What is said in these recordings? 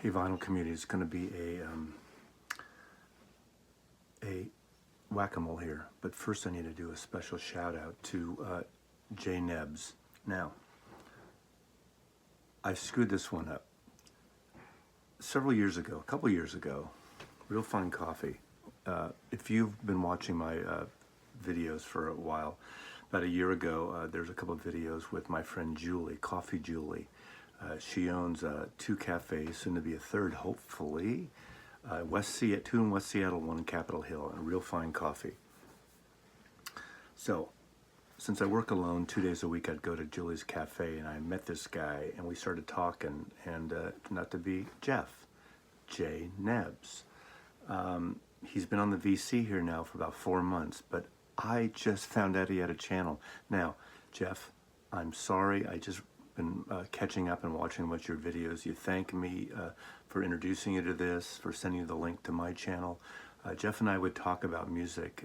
Hey, vinyl community, it's going to be a whack-a-mole here, but first I need to do a special shout out to Jay Nebs. Now, I screwed this one up. Several years ago, a couple years ago, Real Fine Coffee. If you've been watching my videos for a while, about a year ago, there's a couple of videos with my friend Julie, Coffee Julie. She owns 2 cafes, soon to be a third, hopefully. 2 in West Seattle, 1 in Capitol Hill, and Real Fine Coffee. So, since I work alone 2 days a week, I'd go to Julie's cafe, and I met this guy, and we started talking, and not to be Jeff, Jay Nebs. He's been on the VC here now for about 4 months, but I just found out he had a channel. Now, Jeff, I'm sorry, I just been catching up and watching a bunch of your videos. You thank me for introducing you to this, for sending you the link to my channel. Jeff and I would talk about music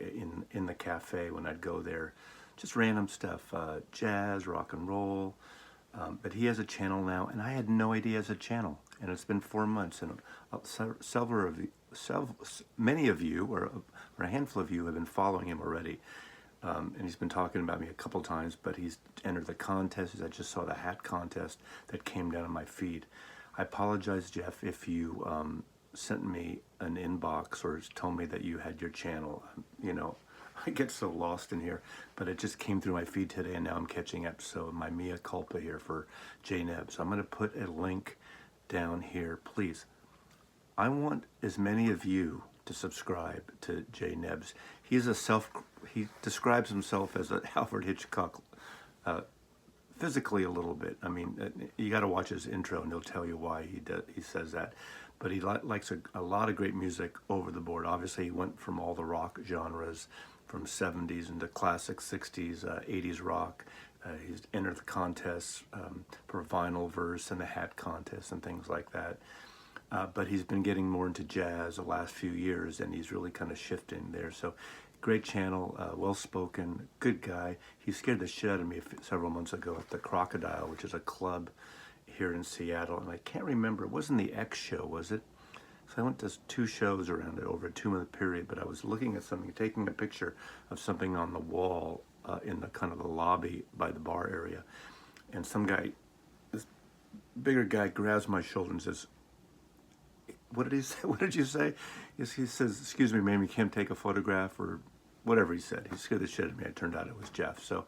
in the cafe when I'd go there. Just random stuff, jazz, rock and roll. But he has a channel now, and I had no idea he has a channel. And it's been 4 months, and many of you, or a handful of you, have been following him already. And he's been talking about me a couple times, but he's entered the contest. I just saw the hat contest that came down on my feed. I apologize, Jeff, if you sent me an inbox or told me that you had your channel. You know, I get so lost in here, but it just came through my feed today, and now I'm catching up. So my mea culpa here for Jay Nebs. So I'm going to put a link down here, please. I want as many of you to subscribe to Jay Nebs. He describes himself as an Alfred Hitchcock, physically a little bit. I mean, you got to watch his intro, and he'll tell you why he says that. But he likes a lot of great music over the board. Obviously, he went from all the rock genres, from 70s into classic 60s, 80s rock. He's entered the contests for vinyl verse and the hat contest and things like that. But he's been getting more into jazz the last few years, and he's really kind of shifting there. So, great channel, well-spoken, good guy. He scared the shit out of me several months ago at the Crocodile, which is a club here in Seattle. And I can't remember, it wasn't the X show, was it? So I went to 2 shows around it over a 2-month period, but I was looking at something, taking a picture of something on the wall in the kind of the lobby by the bar area. And some guy, this bigger guy, grabs my shoulder and says, what did he say? What did you say? Yes, he says, excuse me, ma'am, you can't take a photograph, or whatever he said. He scared the shit out of me. It turned out it was Jeff. So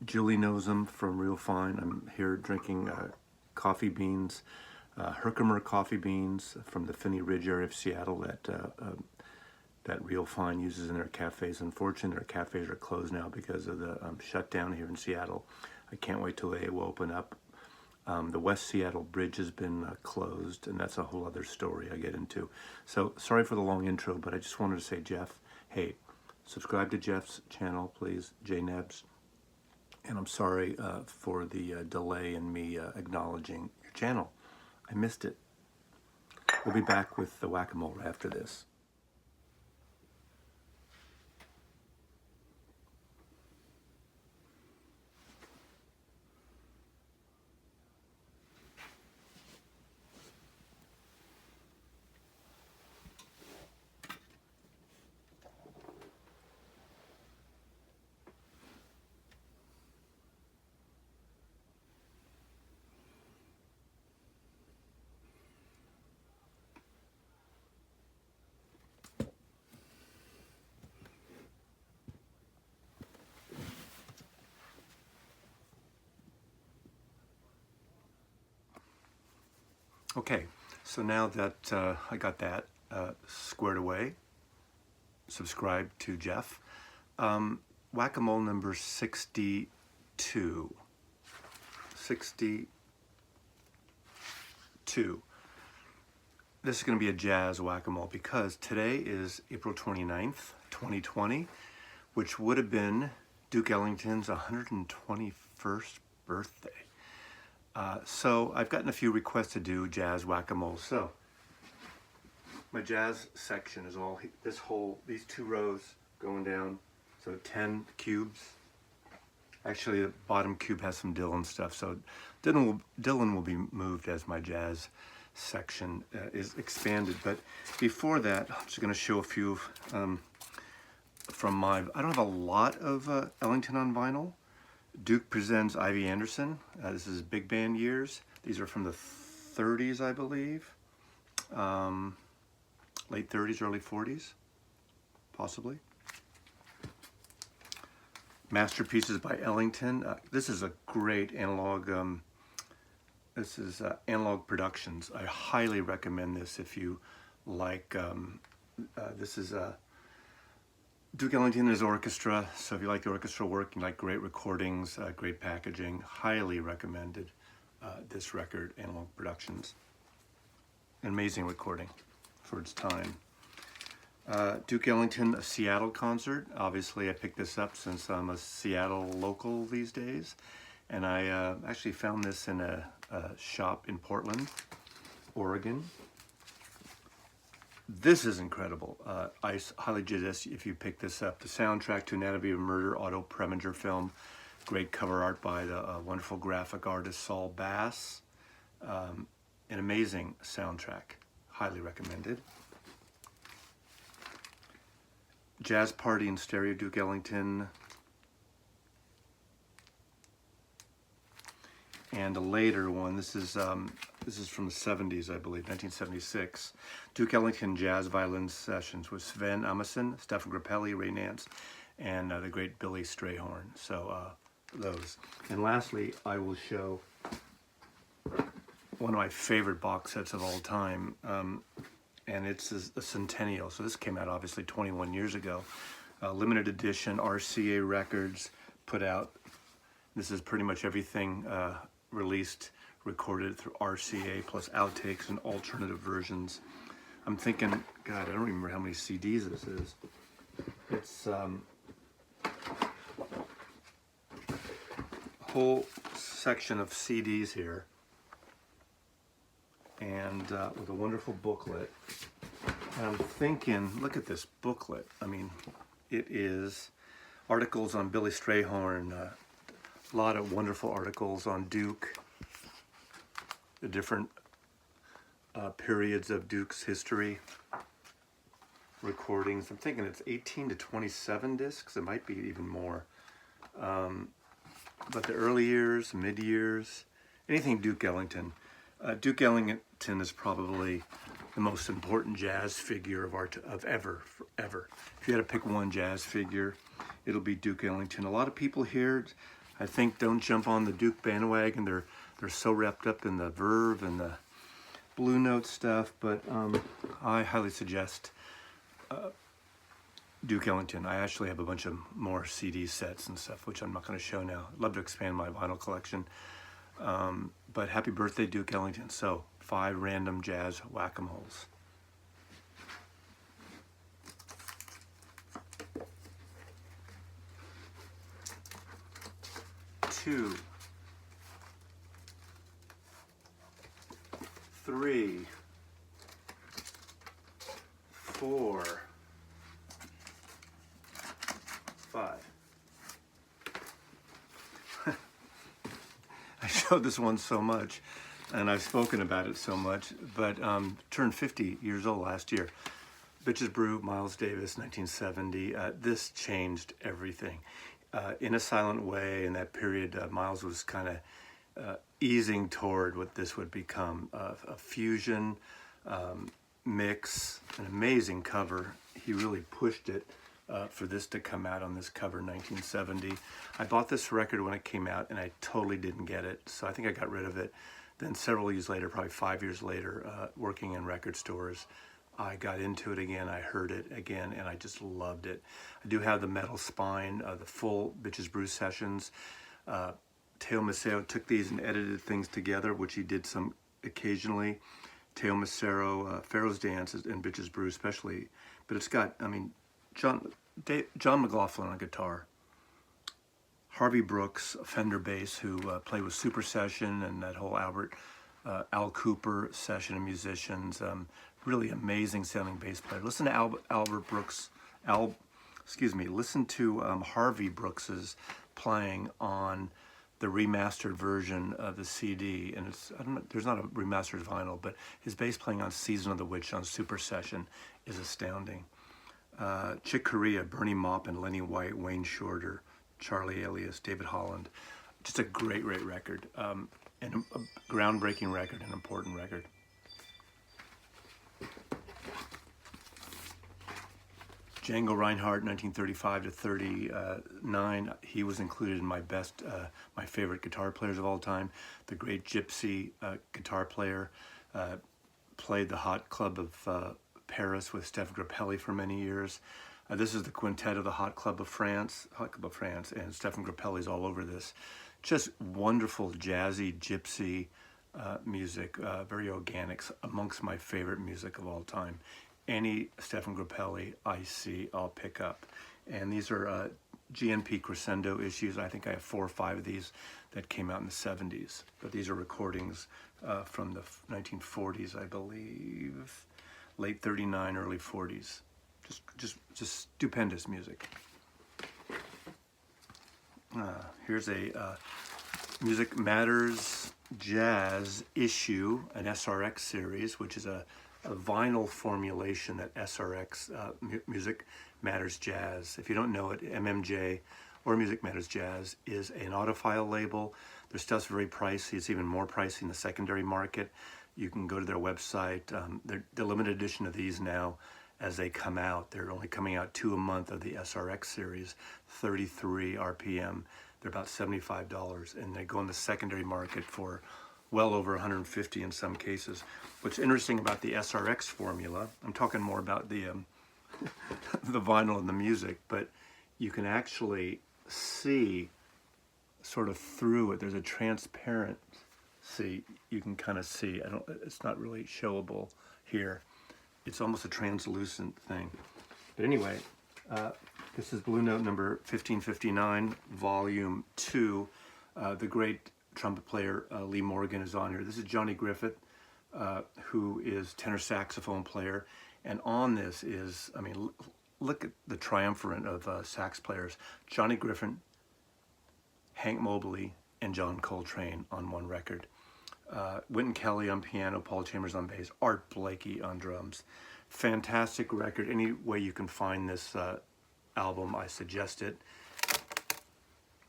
Julie knows him from Real Fine. I'm here drinking coffee beans, Herkimer coffee beans from the Finney Ridge area of Seattle that Real Fine uses in their cafes. Unfortunately, their cafes are closed now because of the shutdown here in Seattle. I can't wait till they will open up. The West Seattle Bridge has been closed, and that's a whole other story I get into. So, sorry for the long intro, but I just wanted to say, Jeff, hey, subscribe to Jeff's channel, please, Jay Nebs. And I'm sorry for the delay in me acknowledging your channel. I missed it. We'll be back with the whack-a-mole after this. Okay, so now that I got that squared away, subscribe to Jeff. Whack-a-mole number 62. 62. This is going to be a jazz whack-a-mole because today is April 29th, 2020, which would have been Duke Ellington's 121st birthday. So I've gotten a few requests to do jazz whack-a-mole. So my jazz section is all these 2 rows going down. So 10 cubes. Actually, the bottom cube has some Dylan stuff, so Dylan will be moved as my jazz section is expanded. But before that, I'm just going to show a few from my, I don't have a lot of Ellington on vinyl. Duke presents Ivy Anderson. This is big band years. These are from the 30s, I believe. Late 30s, early 40s, possibly. Masterpieces by Ellington. This is a great analog, this is Analog Productions. I highly recommend this if you like, this is Duke Ellington is orchestra, so if you like the orchestral work, you like great recordings, great packaging, highly recommended this record, Analog Productions. An amazing recording for its time. Duke Ellington, a Seattle concert. Obviously, I picked this up since I'm a Seattle local these days. And I actually found this in a shop in Portland, Oregon. This is incredible. I highly suggest if you pick this up. The soundtrack to Anatomy of Murder, Otto Preminger film. Great cover art by the wonderful graphic artist Saul Bass. An amazing soundtrack. Highly recommended. Jazz Party in Stereo, Duke Ellington. And a later one, this is from the 70s, I believe, 1976. Duke Ellington Jazz Violin Sessions with Sven Amundsen, Stefan Grappelli, Ray Nance, and the great Billy Strayhorn. So those. And lastly, I will show one of my favorite box sets of all time. And it's a Centennial. So this came out obviously 21 years ago. Limited edition, RCA Records put out. This is pretty much everything released, recorded through RCA, plus outtakes and alternative versions. I'm thinking, God, I don't remember how many CDs this is. It's a whole section of CDs here. And with a wonderful booklet. And I'm thinking, look at this booklet. I mean, it is articles on Billy Strayhorn, a lot of wonderful articles on Duke, the different periods of Duke's history, recordings. I'm thinking it's 18 to 27 discs. It might be even more. But the early years, mid years, anything Duke Ellington. Duke Ellington is probably the most important jazz figure of ever. If you had to pick one jazz figure, it'll be Duke Ellington. A lot of people here, I think, don't jump on the Duke bandwagon. They're so wrapped up in the Verve and the Blue Note stuff, but I highly suggest Duke Ellington. I actually have a bunch of more CD sets and stuff, which I'm not going to show now. I'd love to expand my vinyl collection. But happy birthday, Duke Ellington. So, 5 random jazz whack-a-moles. Two, 3, 4, 5. I showed this one so much, and I've spoken about it so much, but turned 50 years old last year. Bitches Brew, Miles Davis, 1970. This changed everything. In a silent way, in that period, Miles was kind of easing toward what this would become, a fusion mix, an amazing cover. He really pushed it for this to come out on this cover in 1970. I bought this record when it came out and I totally didn't get it, so I think I got rid of it. Then several years later, probably 5 years later, working in record stores, I got into it again, I heard it again, and I just loved it. I do have the metal spine, the full Bitches Brew sessions. Teo Macero took these and edited things together, which he did some occasionally. Teo Macero, Pharaoh's Dance, and Bitches Brew especially. But it's got, I mean, John McLaughlin on guitar, Harvey Brooks, a Fender bass, who played with Super Session and that whole Al Cooper session of musicians. Really amazing sounding bass player. Listen to listen to Harvey Brooks's playing on the remastered version of the CD, and I don't know, there's not a remastered vinyl, but his bass playing on Season of the Witch on Super Session is astounding. Chick Corea, Bernie Maupin, Lenny White, Wayne Shorter, Charlie Elias, David Holland. Just a great record, and a groundbreaking record, an important record. Django Reinhardt, 1935 to 39. He was included in my my favorite guitar players of all time. The great Gypsy guitar player, played the Hot Club of Paris with Stephen Grappelli for many years. This is the quintet of the Hot Club of France, and Stephen Grappelli's all over this. Just wonderful jazzy gypsy music, very organic, amongst my favorite music of all time. Any Stephen Grappelli I see, I'll pick up. And these are GNP Crescendo issues. I think I have 4 or 5 of these that came out in the 70s. But these are recordings from the 1940s, I believe, late 39, early 40s. Just stupendous music. Here's a Music Matters Jazz issue, an SRX series, which is a vinyl formulation that SRX, Music Matters Jazz. If you don't know it, MMJ or Music Matters Jazz is an audiophile label. Their stuff's very pricey. It's even more pricey in the secondary market. You can go to their website. The limited edition of these now, as they come out, they're only coming out 2 a month of the SRX series, 33 RPM. They're about $75, and they go in the secondary market for well over 150 in some cases. What's interesting about the SRX formula, I'm talking more about the the vinyl and the music, but you can actually see sort of through it. There's a transparency you can kind of see. It's not really showable here. It's almost a translucent thing. But anyway, this is Blue Note number 1559, volume 2. The great trumpet player Lee Morgan is on here. This is Johnny Griffith, who is tenor saxophone player. And on this is, I mean, look at the triumvirate of sax players. Johnny Griffith, Hank Mobley, and John Coltrane on one record. Wynton Kelly on piano, Paul Chambers on bass, Art Blakey on drums. Fantastic record. Any way you can find this album, I suggest it.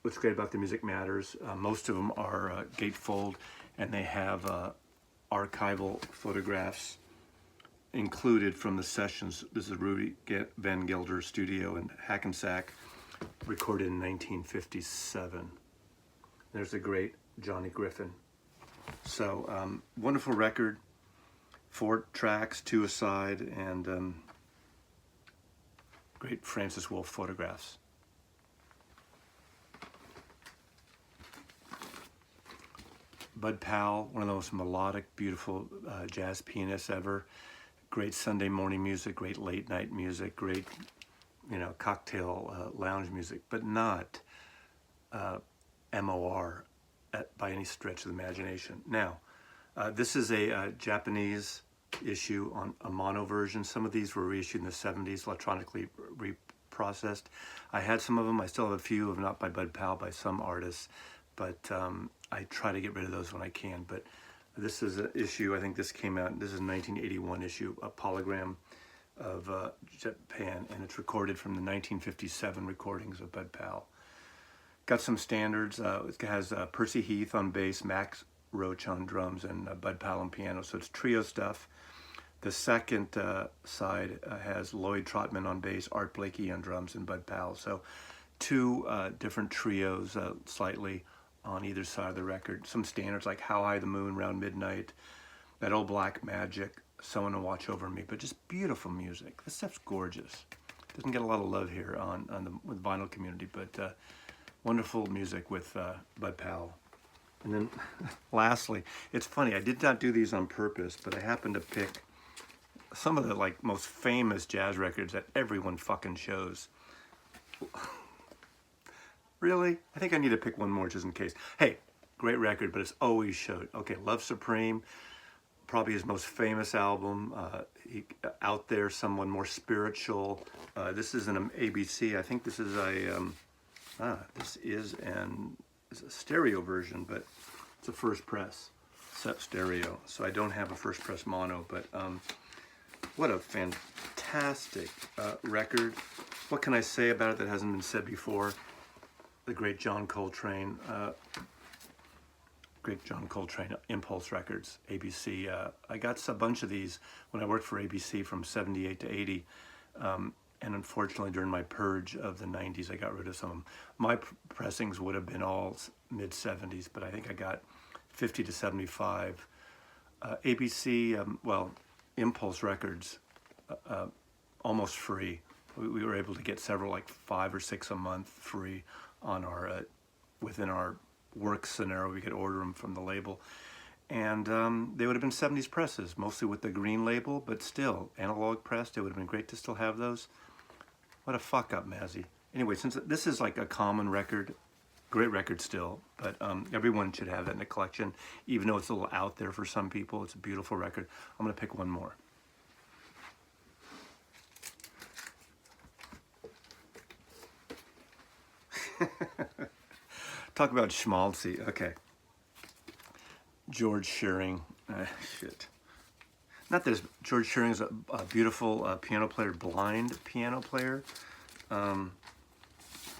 What's great about the Music Matters, most of them are gatefold, and they have archival photographs included from the sessions. This is Rudy Van Gelder studio in Hackensack, recorded in 1957. There's the great Johnny Griffin. So wonderful record, 4 tracks, 2 aside, and great Francis Wolff photographs. Bud Powell, one of the most melodic, beautiful jazz pianists ever. Great Sunday morning music, great late night music, great, cocktail lounge music, but not MOR by any stretch of the imagination. Now, this is a Japanese issue on a mono version. Some of these were reissued in the 70s, electronically reprocessed. I had some of them. I still have a few, if not by Bud Powell, by some artists, but I try to get rid of those when I can. But this is an issue, I think this came out, this is a 1981 issue, a polygram of Japan, and it's recorded from the 1957 recordings of Bud Powell. Got some standards. It has Percy Heath on bass, Max Roach on drums, and Bud Powell on piano. So it's trio stuff. The second side has Lloyd Trotman on bass, Art Blakey on drums, and Bud Powell. So 2 different trios slightly on either side of the record. Some standards like How High the Moon, Round Midnight, That Old Black Magic, Someone to Watch Over Me. But just beautiful music. This stuff's gorgeous. Doesn't get a lot of love here with the vinyl community, but wonderful music with Bud Powell. And then lastly, it's funny, I did not do these on purpose, but I happened to pick some of the most famous jazz records that everyone fucking shows. Really? I think I need to pick one more just in case. Hey, great record, but it's always showed. Okay, Love Supreme, probably his most famous album. Out There, someone more spiritual. This is an ABC. I think this is a This is a stereo version, but it's a first press set stereo. So I don't have a first press mono, but what a fantastic record. What can I say about it that hasn't been said before? The great John Coltrane, Impulse Records, ABC. I got a bunch of these when I worked for ABC from 78 to 80. And unfortunately, during my purge of the 90s, I got rid of some of them. My pressings would have been all mid-70s, but I think I got 50 to 75. ABC, Impulse Records, almost free. We were able to get several, like 5 or 6 a month free on our, within our work scenario. We could order them from the label. And they would have been 70s presses, mostly with the green label, but still, analog pressed. It would have been great to still have those. What a fuck up, Mazzy. Anyway, since this is like a common record, great record still, but everyone should have that in the collection, even though it's a little out there for some people. It's a beautiful record. I'm gonna pick one more. Talk about schmaltzy. Okay. George Shearing. Shit. Not that George Shearing is a beautiful piano player, blind piano player. And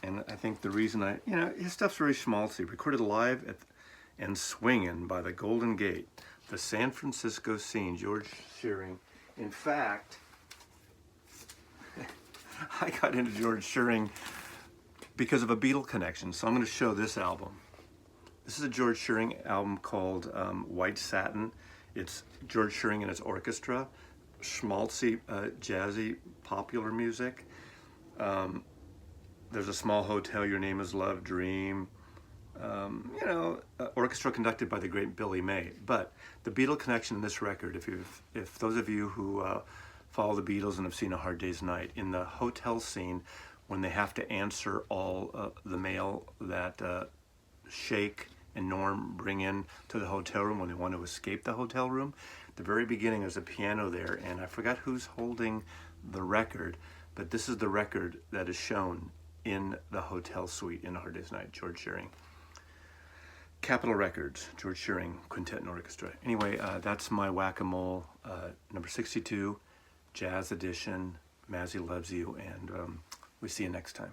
I think the reason his stuff's very schmaltzy. Recorded live and swinging by the Golden Gate, the San Francisco scene, George Shearing. In fact, I got into George Shearing because of a Beatle connection. So I'm going to show this album. This is a George Shearing album called White Satin. It's George Shearing and his orchestra, schmaltzy, jazzy, popular music. There's a Small Hotel, Your Name Is Love, Dream. Orchestra conducted by the great Billy May. But the Beatle connection in this record, if those of you who follow the Beatles and have seen A Hard Day's Night, in the hotel scene, when they have to answer all the mail that Shake and Norm bring in to the hotel room when they want to escape the hotel room. At the very beginning, there's a piano there, and I forgot who's holding the record, but this is the record that is shown in the hotel suite in A Hard Day's Night, George Shearing. Capitol Records, George Shearing, Quintet and Orchestra. Anyway, that's my Whack-A-Mole, number 62, Jazz Edition. Mazzy loves you, and we see you next time.